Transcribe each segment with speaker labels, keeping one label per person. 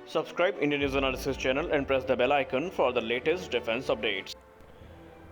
Speaker 1: Subscribe Indian News Analysis channel and press the bell icon for the latest defense updates.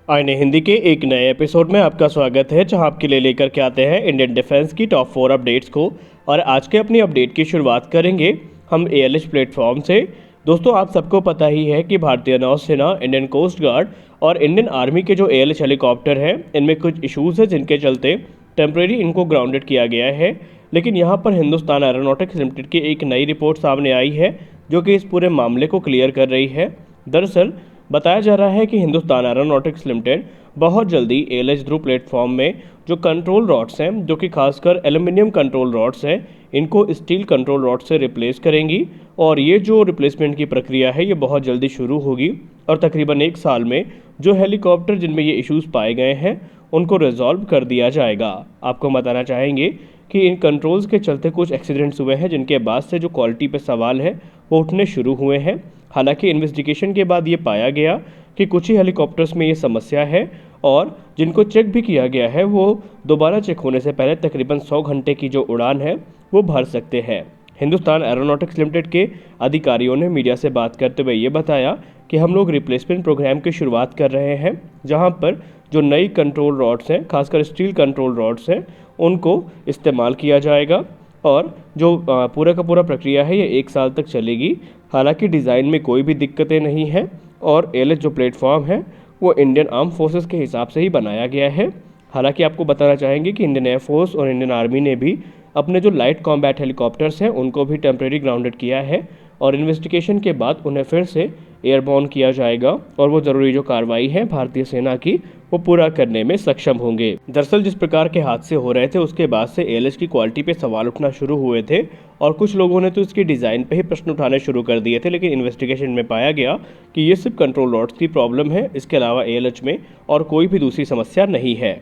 Speaker 2: आईने हिंदी के एक नए episode में आपका स्वागत है, जहां आपके लिए लेकर के आते हैं इंडियन डिफेंस की टॉप 4 अपडेट्स को। और आज के अपनी अपडेट की शुरुआत करेंगे हम एएलएच प्लेटफॉर्म से। दोस्तों, आप सबको पता ही है कि भारतीय नौसेना, इंडियन कोस्ट गार्ड और इंडियन आर्मी के जो एएलएच हेलीकॉप्टर हैं, इनमें कुछ इशूज़ हैं जिनके चलते टेम्प्रेरी इनको ग्राउंडेड किया गया है। लेकिन यहाँ पर हिंदुस्तान एरोनॉटिक्स लिमिटेड की एक नई रिपोर्ट सामने आई है जो कि इस पूरे मामले को क्लियर कर रही है। दरअसल बताया जा रहा है कि हिंदुस्तान एरोनॉटिक्स लिमिटेड बहुत जल्दी एएलएच ध्रुव प्लेटफॉर्म में जो कंट्रोल रॉड्स हैं, जो कि खासकर एल्यूमिनियम कंट्रोल रॉड्स हैं, इनको स्टील कंट्रोल रॉड से रिप्लेस करेंगी। और ये जो रिप्लेसमेंट की प्रक्रिया है, ये बहुत जल्दी शुरू होगी और तकरीबन 1 साल में जो हेलीकॉप्टर जिनमें ये इश्यूज़ पाए गए हैं उनको रिजॉल्व कर दिया जाएगा। आपको बताना चाहेंगे कि इन कंट्रोल्स के चलते कुछ एक्सीडेंट्स हुए हैं, जिनके बाद से जो क्वालिटी पे सवाल है वो उठने शुरू हुए हैं। हालांकि इन्वेस्टिगेशन के बाद ये पाया गया कि कुछ ही हेलीकॉप्टर्स में ये समस्या है और जिनको चेक भी किया गया है वो दोबारा चेक होने से पहले तकरीबन 100 घंटे की जो उड़ान है वो भर सकते हैं। हिंदुस्तान एरोनॉटिक्स लिमिटेड के अधिकारियों ने मीडिया से बात करते हुए ये बताया कि हम लोग रिप्लेसमेंट प्रोग्राम की शुरुआत कर रहे हैं, जहां पर जो नई कंट्रोल रॉड्स हैं, खासकर स्टील कंट्रोल रॉड्स हैं, उनको इस्तेमाल किया जाएगा और जो पूरा का पूरा प्रक्रिया है ये 1 साल तक चलेगी। हालांकि डिज़ाइन में कोई भी दिक्कतें नहीं हैं और एएलएच जो प्लेटफॉर्म है वो इंडियन आर्म फोर्सेस के हिसाब से ही बनाया गया है। हालांकि आपको बताना चाहेंगे कि इंडियन एयरफोर्स और इंडियन आर्मी ने भी अपने जो लाइट कॉम्बैट हेलीकॉप्टर्स हैं उनको भी टेम्प्रेरी ग्राउंडेड किया है और इन्वेस्टिगेशन के बाद उन्हें फिर से एयरबॉर्न किया जाएगा और वो ज़रूरी जो कार्रवाई है भारतीय सेना की वो पूरा करने में सक्षम होंगे। दरअसल जिस प्रकार के हादसे हो रहे थे उसके बाद से एएलएच की क्वालिटी पे सवाल उठना शुरू हुए थे और कुछ लोगों ने तो इसकी डिज़ाइन पे ही प्रश्न उठाने शुरू कर दिए थे। लेकिन इन्वेस्टिगेशन में पाया गया कि ये सिर्फ कंट्रोल रॉड्स की प्रॉब्लम है, इसके अलावा एएलएच में और कोई भी दूसरी समस्या नहीं है।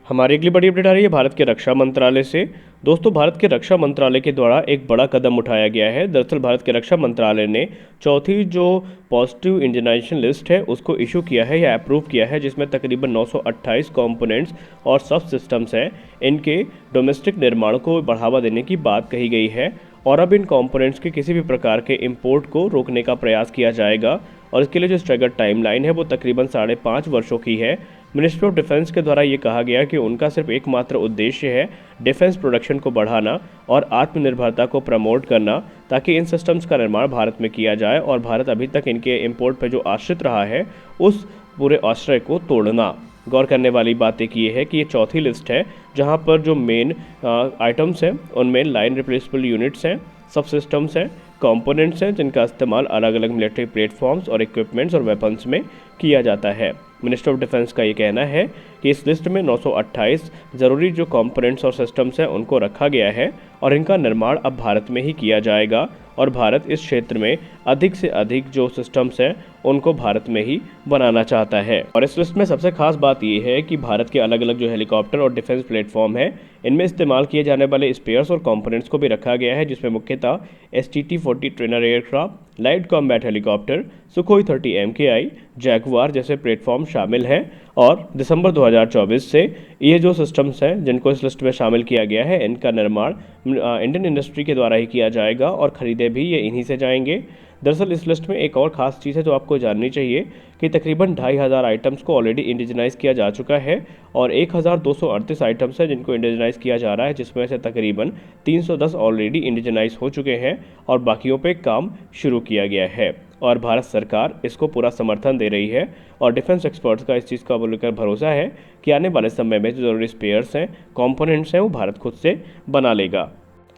Speaker 2: हमारी अगली बड़ी अपडेट आ रही है भारत के रक्षा मंत्रालय से। दोस्तों, भारत के रक्षा मंत्रालय के द्वारा एक बड़ा कदम उठाया गया है। दरअसल भारत के रक्षा मंत्रालय ने चौथी जो पॉजिटिव इंडियनाइजेशन लिस्ट है उसको इशू किया है या अप्रूव किया है, जिसमें तकरीबन 928 कंपोनेंट्स और सब सिस्टम्स हैं। इनके डोमेस्टिक निर्माण को बढ़ावा देने की बात कही गई है और अब इन कंपोनेंट्स के किसी भी प्रकार के इंपोर्ट को रोकने का प्रयास किया जाएगा और इसके लिए जो स्ट्रैगर्ड टाइमलाइन है वो तकरीबन 5.5 वर्षों की है। मिनिस्ट्री ऑफ डिफेंस के द्वारा ये कहा गया कि उनका सिर्फ एकमात्र उद्देश्य है डिफेंस प्रोडक्शन को बढ़ाना और आत्मनिर्भरता को प्रमोट करना, ताकि इन सिस्टम्स का निर्माण भारत में किया जाए और भारत अभी तक इनके इंपोर्ट पर जो आश्रित रहा है उस पूरे आश्रय को तोड़ना। गौर करने वाली बात एक ये है कि ये चौथी लिस्ट है जहाँ पर जो मेन आइटम्स हैं उनमें लाइन रिप्लेसेबल यूनिट्स हैं, सब सिस्टम्स हैं, कंपोनेंट्स हैं जिनका इस्तेमाल अलग अलग मिलिट्री प्लेटफॉर्म्स और इक्विपमेंट्स और वेपन्स में किया जाता है। मिनिस्टर ऑफ डिफेंस का ये कहना है कि इस लिस्ट में 928 ज़रूरी जो कंपोनेंट्स और सिस्टम्स हैं उनको रखा गया है और इनका निर्माण अब भारत में ही किया जाएगा और भारत इस क्षेत्र में अधिक से अधिक जो सिस्टम्स हैं उनको भारत में ही बनाना चाहता है। और इस लिस्ट में सबसे खास बात ये है कि भारत के अलग अलग जो हेलीकॉप्टर और डिफेंस प्लेटफॉर्म है इनमें इस्तेमाल किए जाने वाले स्पेयर्स और कंपोनेंट्स को भी रखा गया है, जिसमें मुख्यतः STT-40 trainer aircraft, light combat helicopter, Sukhoi 30 MKI, Jaguar जैसे प्लेटफॉर्म शामिल हैं। और दिसंबर 2024 से ये जो सिस्टम्स हैं जिनको इस लिस्ट में शामिल किया गया है इनका निर्माण इंडियन इंडस्ट्री के द्वारा ही किया जाएगा और ख़रीदे भी ये इन्हीं से जाएंगे। दरअसल इस लिस्ट में एक और ख़ास चीज़ है जो आपको जाननी चाहिए कि तकरीबन 2500 आइटम्स को ऑलरेडी इंडिजनाइज किया जा चुका है और 1238 आइटम्स हैं जिनको इंडिजनाइज किया जा रहा है, जिसमें से तकरीबन 310 ऑलरेडी इंडिजनाइज हो चुके हैं और बाकियों पे काम शुरू किया गया है और भारत सरकार इसको पूरा समर्थन दे रही है। और डिफेंस एक्सपर्ट्स का इस चीज़ का लेकर भरोसा है कि आने वाले समय में जो ज़रूरी स्पेयर्स हैं, कंपोनेंट्स हैं, वो भारत खुद से बना लेगा।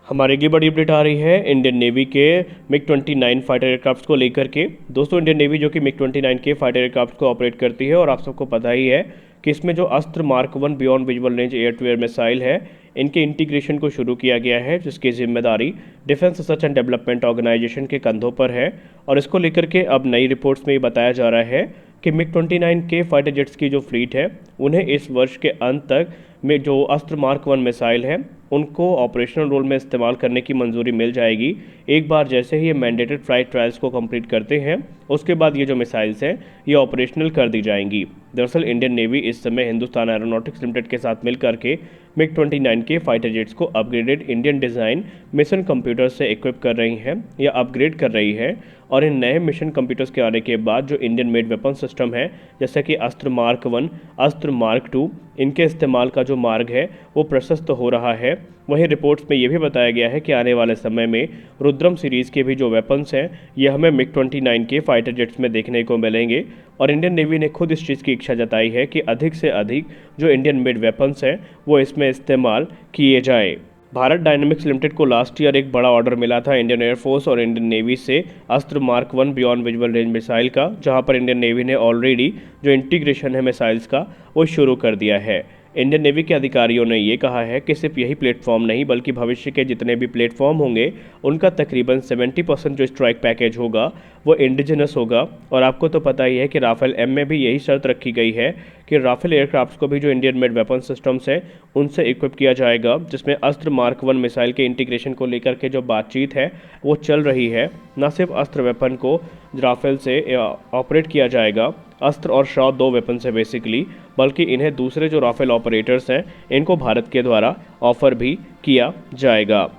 Speaker 2: हमारी अगली बड़ी अपडेट आ रही है इंडियन नेवी के MiG-29 फाइटर एयरक्राफ्ट को लेकर के। दोस्तों, इंडियन नेवी जो कि MiG-29 के फाइटर एयरक्राफ्ट को ऑपरेट करती है और आप सबको पता ही है कि इसमें जो Astra mark 1 beyond visual range air to air missile है इनके इंटीग्रेशन को शुरू किया गया है, जिसकी जिम्मेदारी defence research and development organisation के कंधों पर है। और इसको लेकर के अब नई रिपोर्ट्स में ये बताया जा रहा है कि MiG-29 के फाइटर जेट्स की जो फ्लीट है उन्हें इस वर्ष के अंत तक में जो अस्त्र मार्क 1 मिसाइल है उनको ऑपरेशनल रोल में इस्तेमाल करने की मंजूरी मिल जाएगी। एक बार जैसे ही ये मैंडेटेड फ्लाइट ट्रायल्स को कंप्लीट करते हैं उसके बाद ये जो मिसाइल्स हैं ये ऑपरेशनल कर दी जाएंगी। दरअसल इंडियन नेवी इस समय हिंदुस्तान एरोनॉटिक्स लिमिटेड के साथ मिलकर के MiG-29 के फाइटर जेट्स को upgraded Indian design mission computer से इक्विप कर रही हैं या अपग्रेड कर रही है। और इन नए मिशन कंप्यूटर्स के आने के बाद जो इंडियन मेड वेपन सिस्टम है, जैसे कि अस्त्र मार्क 1, अस्त्र मार्क 2, इनके इस्तेमाल का जो मार्ग है वो प्रशस्त हो रहा है। वहीं रिपोर्ट्स में ये भी बताया गया है कि आने वाले समय में रुद्रम सीरीज़ के भी जो वेपन्स हैं ये हमें MiG-29 के फाइटर जेट्स में देखने को मिलेंगे। और इंडियन नेवी ने खुद इस चीज़ की इच्छा जताई है कि अधिक से अधिक जो इंडियन मेड वेपन्स हैं वो इसमें इस्तेमाल किए जाए। भारत डायनामिक्स लिमिटेड को लास्ट ईयर एक बड़ा ऑर्डर मिला था इंडियन एयरफोर्स और इंडियन नेवी से अस्त्र mark 1 beyond visual range missile का, जहां पर इंडियन नेवी ने ऑलरेडी जो इंटीग्रेशन है मिसाइल्स का वो शुरू कर दिया है। इंडियन नेवी के अधिकारियों ने ये कहा है कि सिर्फ यही प्लेटफॉर्म नहीं बल्कि भविष्य के जितने भी प्लेटफॉर्म होंगे उनका तकरीबन 70% जो स्ट्राइक पैकेज होगा वो इंडिजिनस होगा। और आपको तो पता ही है कि राफेल एम में भी यही शर्त रखी गई है कि राफेल एयरक्राफ्ट्स को भी जो इंडियन मेड वेपन सिस्टम्स हैं उनसे इक्विप किया जाएगा, जिसमें अस्त्र मार्क 1 मिसाइल के इंटीग्रेशन को लेकर के जो बातचीत है वो चल रही है। न सिर्फ अस्त्र वेपन को राफेल से ऑपरेट किया जाएगा, अस्त्र और शॉट 2 वेपन से बेसिकली, बल्कि इन्हें दूसरे जो राफेल ऑपरेटर्स हैं इनको भारत के द्वारा ऑफर भी किया जाएगा।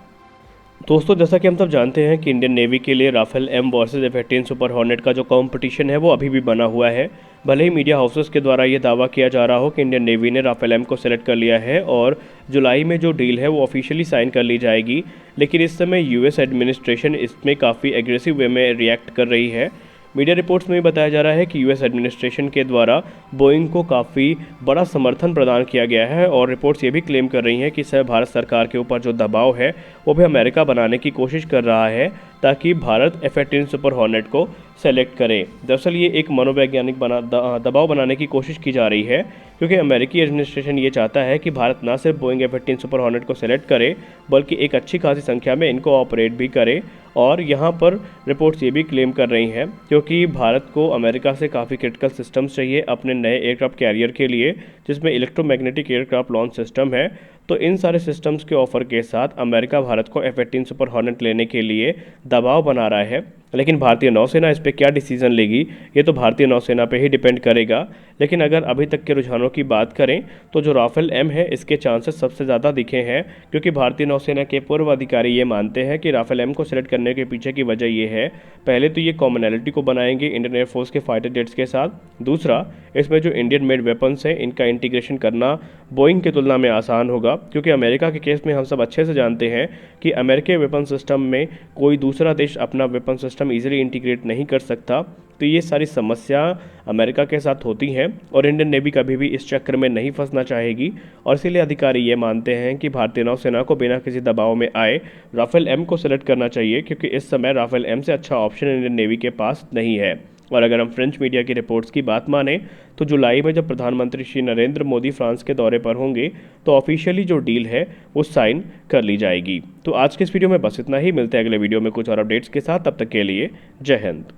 Speaker 2: दोस्तों, जैसा कि हम सब जानते हैं कि इंडियन नेवी के लिए Rafale M versus F-18 super hornet का जो कंपटीशन है वो अभी भी बना हुआ है। भले ही मीडिया हाउसेस के द्वारा ये दावा किया जा रहा हो कि इंडियन नेवी ने राफेल एम को सेलेक्ट कर लिया है और जुलाई में जो डील है वो ऑफिशियली साइन कर ली जाएगी, लेकिन इस समय यूएस एडमिनिस्ट्रेशन इसमें काफ़ी एग्रेसिव वे में रिएक्ट कर रही है। मीडिया रिपोर्ट्स में बताया जा रहा है कि यूएस एडमिनिस्ट्रेशन के द्वारा बोइंग को काफ़ी बड़ा समर्थन प्रदान किया गया है और रिपोर्ट्स ये भी क्लेम कर रही हैं कि भारत सरकार के ऊपर जो दबाव है वो भी अमेरिका बनाने की कोशिश कर रहा है ताकि भारत F-18 सुपर हॉर्नेट को सेलेक्ट करे। दरअसल ये एक मनोवैज्ञानिक दबाव बनाने की कोशिश की जा रही है, क्योंकि अमेरिकी एडमिनिस्ट्रेशन ये चाहता है कि भारत ना सिर्फ बोइंग F-18 सुपर हॉर्नेट को सेलेक्ट करे बल्कि एक अच्छी खासी संख्या में इनको ऑपरेट भी करे। और यहाँ पर रिपोर्ट्स ये भी क्लेम कर रही हैं क्योंकि भारत को अमेरिका से काफ़ी क्रिटिकल सिस्टम्स चाहिए अपने नए एयरक्राफ्ट कैरियर के लिए, जिसमें इलेक्ट्रोमैग्नेटिक एयरक्राफ्ट लॉन्च सिस्टम है। तो इन सारे सिस्टम्स के ऑफर के साथ अमेरिका भारत को F-18 सुपर हॉर्नेट लेने के लिए दबाव बना रहा है। लेकिन भारतीय नौसेना इस पर क्या डिसीजन लेगी ये तो भारतीय नौसेना पे ही डिपेंड करेगा। लेकिन अगर अभी तक के रुझानों की बात करें तो जो राफेल एम है इसके चांसेस सबसे ज़्यादा दिखे हैं, क्योंकि भारतीय नौसेना के पूर्व अधिकारी ये मानते हैं कि राफेल एम को सेलेक्ट करने के पीछे की वजह ये है, पहले तो ये कॉमनैलिटी को बनाएंगे इंडियन एयरफोर्स के फाइटर जेट्स के साथ, दूसरा इसमें जो इंडियन मेड वेपन्स हैं इनका इंटीग्रेशन करना बोइंग की तुलना में आसान होगा, क्योंकि अमेरिका के केस में हम सब अच्छे से जानते हैं कि अमेरिकी वेपन सिस्टम में कोई दूसरा देश अपना वेपन सिस्टम ईजिली इंटीग्रेट नहीं कर सकता। तो ये सारी समस्या अमेरिका के साथ होती हैं और इंडियन नेवी कभी भी इस चक्कर में नहीं फंसना चाहेगी। और इसीलिए अधिकारी ये मानते हैं कि भारतीय नौसेना को बिना किसी दबाव में आए राफेल एम को सेलेक्ट करना चाहिए, क्योंकि इस समय राफेल एम से अच्छा ऑप्शन इंडियन नेवी के पास नहीं है। और अगर हम फ्रेंच मीडिया की रिपोर्ट्स की बात माने तो जुलाई में जब प्रधानमंत्री श्री नरेंद्र मोदी फ्रांस के दौरे पर होंगे तो ऑफिशियली जो डील है वो साइन कर ली जाएगी। तो आज के इस वीडियो में बस इतना ही, मिलते हैं अगले वीडियो में कुछ और अपडेट्स के साथ। तब तक के लिए जय हिंद।